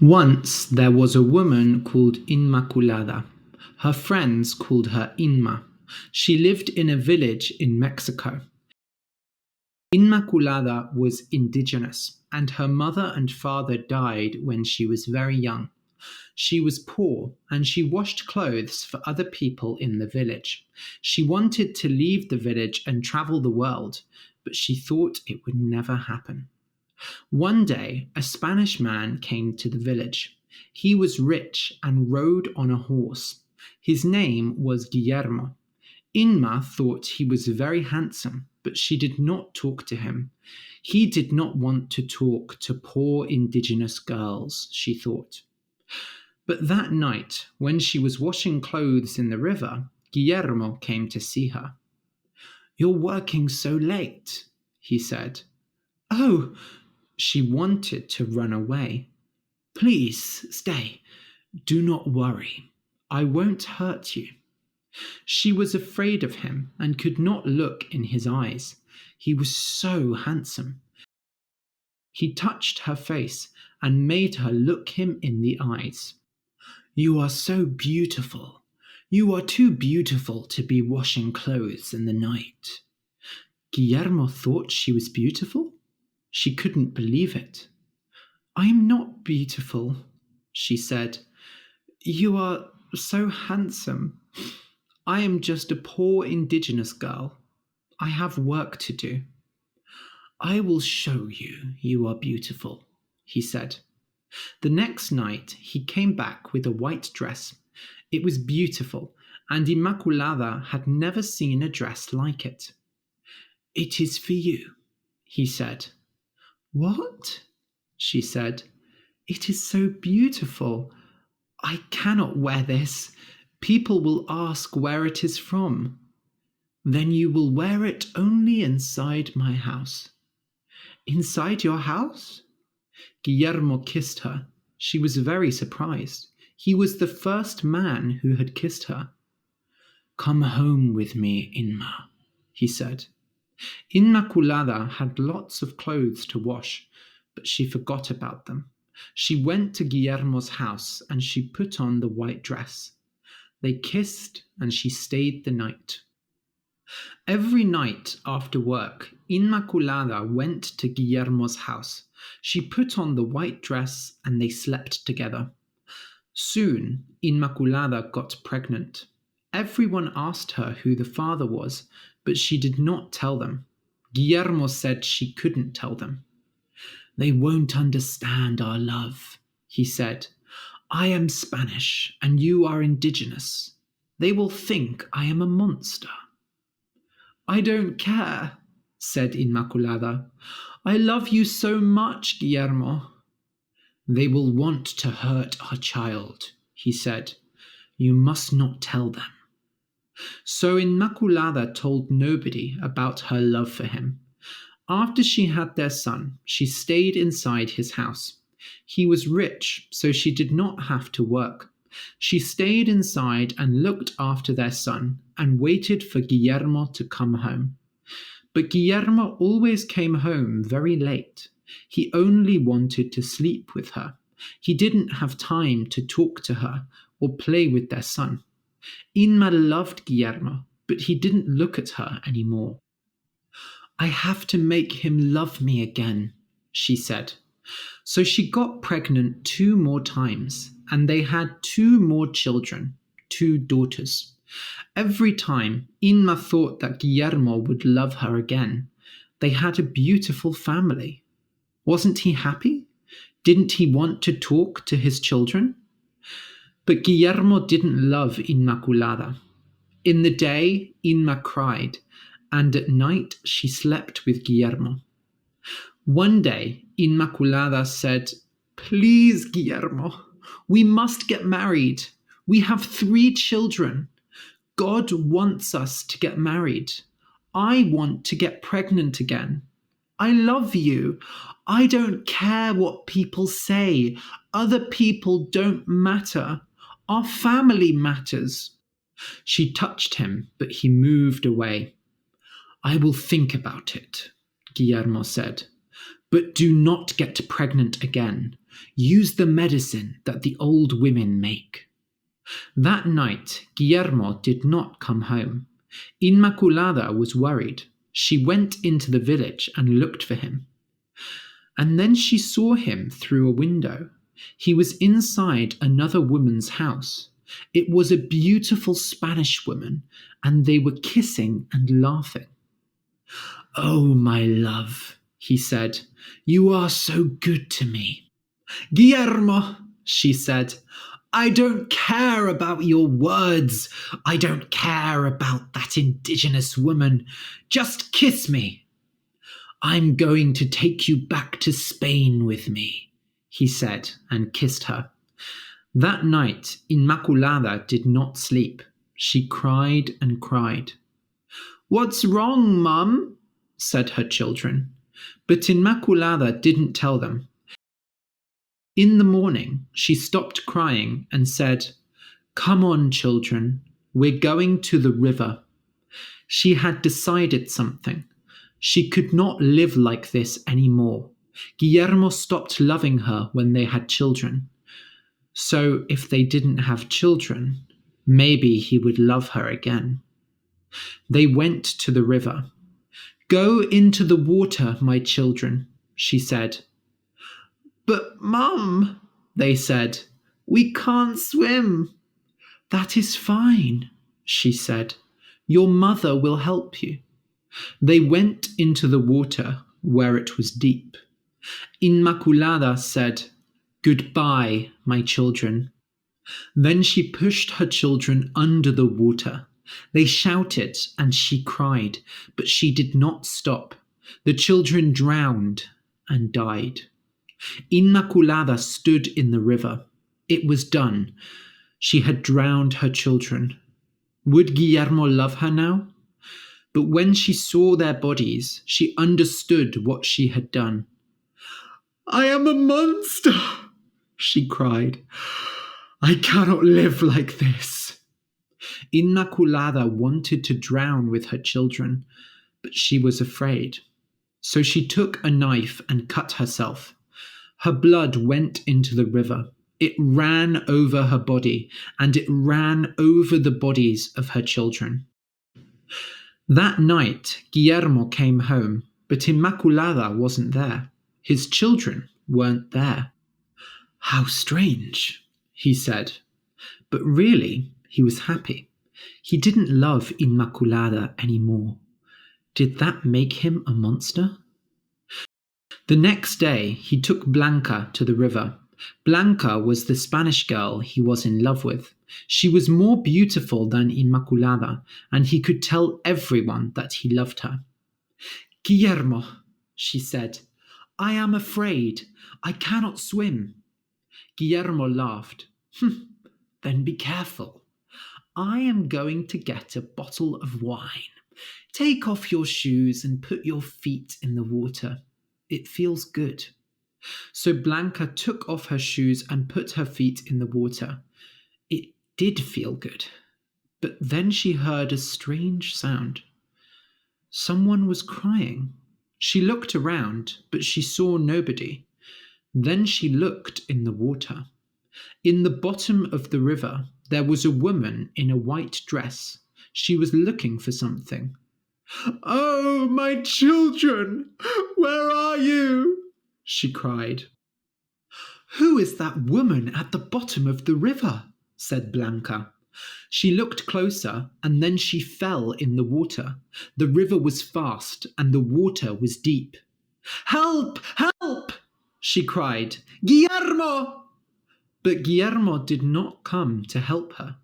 Once there was a woman called Inmaculada. Her friends called her Inma. She lived in a village in Mexico. Inmaculada was indigenous, and her mother and father died when she was very young. She was poor, and she washed clothes for other people in the village. She wanted to leave the village and travel the world, but she thought it would never happen. One day, a Spanish man came to the village. He was rich and rode on a horse. His name was Guillermo. Inma thought he was very handsome, but she did not talk to him. He did not want to talk to poor indigenous girls, she thought. But that night, when she was washing clothes in the river, Guillermo came to see her. "You're working so late," he said. "Oh," she wanted to run away. "Please stay. Do not worry. I won't hurt you." She was afraid of him and could not look in his eyes. He was so handsome. He touched her face and made her look him in the eyes. "You are so beautiful. You are too beautiful to be washing clothes in the night." Guillermo thought she was beautiful. She couldn't believe it. "I am not beautiful," she said. "You are so handsome. I am just a poor indigenous girl. I have work to do." "I will show you you are beautiful," he said. The next night he came back with a white dress. It was beautiful, and Immaculada had never seen a dress like it. "It is for you," he said. "What?" she said. "It is so beautiful. I cannot wear this. People will ask where it is from." "Then you will wear it only inside my house." "Inside your house?" Guillermo kissed her. She was very surprised. He was the first man who had kissed her. "Come home with me, Inma," he said. Inmaculada had lots of clothes to wash, but she forgot about them. She went to Guillermo's house and she put on the white dress. They kissed and she stayed the night. Every night after work, Inmaculada went to Guillermo's house. She put on the white dress and they slept together. Soon, Inmaculada got pregnant. Everyone asked her who the father was, but she did not tell them. Guillermo said she couldn't tell them. "They won't understand our love," he said. "I am Spanish and you are indigenous. They will think I am a monster." "I don't care," said Inmaculada. "I love you so much, Guillermo." "They will want to hurt our child," he said. "You must not tell them." So Inmaculada told nobody about her love for him. After she had their son, she stayed inside his house. He was rich, so she did not have to work. She stayed inside and looked after their son and waited for Guillermo to come home. But Guillermo always came home very late. He only wanted to sleep with her. He didn't have time to talk to her or play with their son. Inma loved Guillermo, but he didn't look at her anymore. "I have to make him love me again," she said. So she got pregnant 2 more times, and they had 2 more children, 2 daughters. Every time, Inma thought that Guillermo would love her again. They had a beautiful family. Wasn't he happy? Didn't he want to talk to his children? But Guillermo didn't love Inmaculada. In the day, Inma cried, and at night she slept with Guillermo. One day, Inmaculada said, "Please, Guillermo, we must get married. We have 3 children. God wants us to get married. I want to get pregnant again. I love you. I don't care what people say. Other people don't matter. Our family matters." She touched him, but he moved away. "I will think about it." Guillermo said, but do not get pregnant again. Use the medicine that the old women make. That night, Guillermo did not come home. Inmaculada was worried. She went into the village and looked for him. And then she saw him through a window. He was inside another woman's house. It was a beautiful Spanish woman, and they were kissing and laughing. "Oh, my love," he said, "you are so good to me." "Guillermo," she said, "I don't care about your words. I don't care about that indigenous woman. Just kiss me." "I'm going to take you back to Spain with me," he said, and kissed her. That night, Inmaculada did not sleep. She cried and cried. "What's wrong, Mum?" said her children. But Inmaculada didn't tell them. In the morning, she stopped crying and said, "Come on, children, we're going to the river." She had decided something. She could not live like this anymore. Guillermo stopped loving her when they had children. So if they didn't have children, maybe he would love her again. They went to the river. "Go into the water, my children," she said. "But, Mum," they said, "we can't swim." "That is fine," she said. "Your mother will help you." They went into the water where it was deep. Inmaculada said, "Goodbye, my children." Then she pushed her children under the water. They shouted and she cried, but she did not stop. The children drowned and died. Inmaculada stood in the river. It was done. She had drowned her children. Would Guillermo love her now? But when she saw their bodies, she understood what she had done. "I am a monster," she cried. "I cannot live like this." Inmaculada wanted to drown with her children, but she was afraid. So she took a knife and cut herself. Her blood went into the river. It ran over her body, and it ran over the bodies of her children. That night, Guillermo came home, but Inmaculada wasn't there. His children weren't there. "How strange," he said. But really, he was happy. He didn't love Inmaculada anymore. Did that make him a monster? The next day, he took Blanca to the river. Blanca was the Spanish girl he was in love with. She was more beautiful than Inmaculada, and he could tell everyone that he loved her. "Guillermo," she said, "I am afraid. I cannot swim." Guillermo laughed. "Then be careful. I am going to get a bottle of wine. Take off your shoes and put your feet in the water. It feels good." So Blanca took off her shoes and put her feet in the water. It did feel good. But then she heard a strange sound. Someone was crying. She looked around, but she saw nobody. Then she looked in the water. In the bottom of the river, there was a woman in a white dress. She was looking for something. "Oh, my children, where are you?" she cried. "Who is that woman at the bottom of the river?" said Blanca. She looked closer, and then she fell in the water. The river was fast, and the water was deep. "Help! Help!" she cried. "Guillermo!" But Guillermo did not come to help her.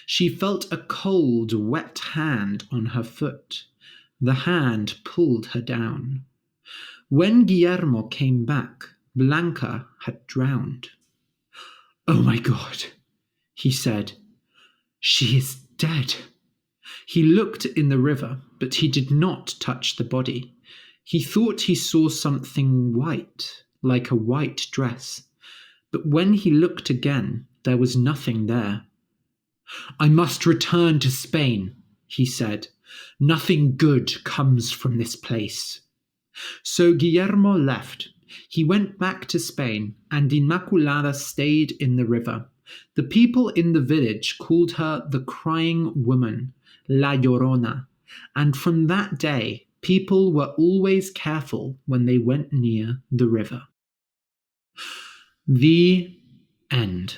She felt a cold, wet hand on her foot. The hand pulled her down. When Guillermo came back, Blanca had drowned. "Oh my God," he said. "She is dead." He looked in the river, but he did not touch the body. He thought he saw something white, like a white dress. But when he looked again, there was nothing there. "I must return to Spain," he said. "Nothing good comes from this place." So Guillermo left. He went back to Spain, and Inmaculada stayed in the river. The people in the village called her the Crying Woman, La Llorona, and from that day, people were always careful when they went near the river. The end.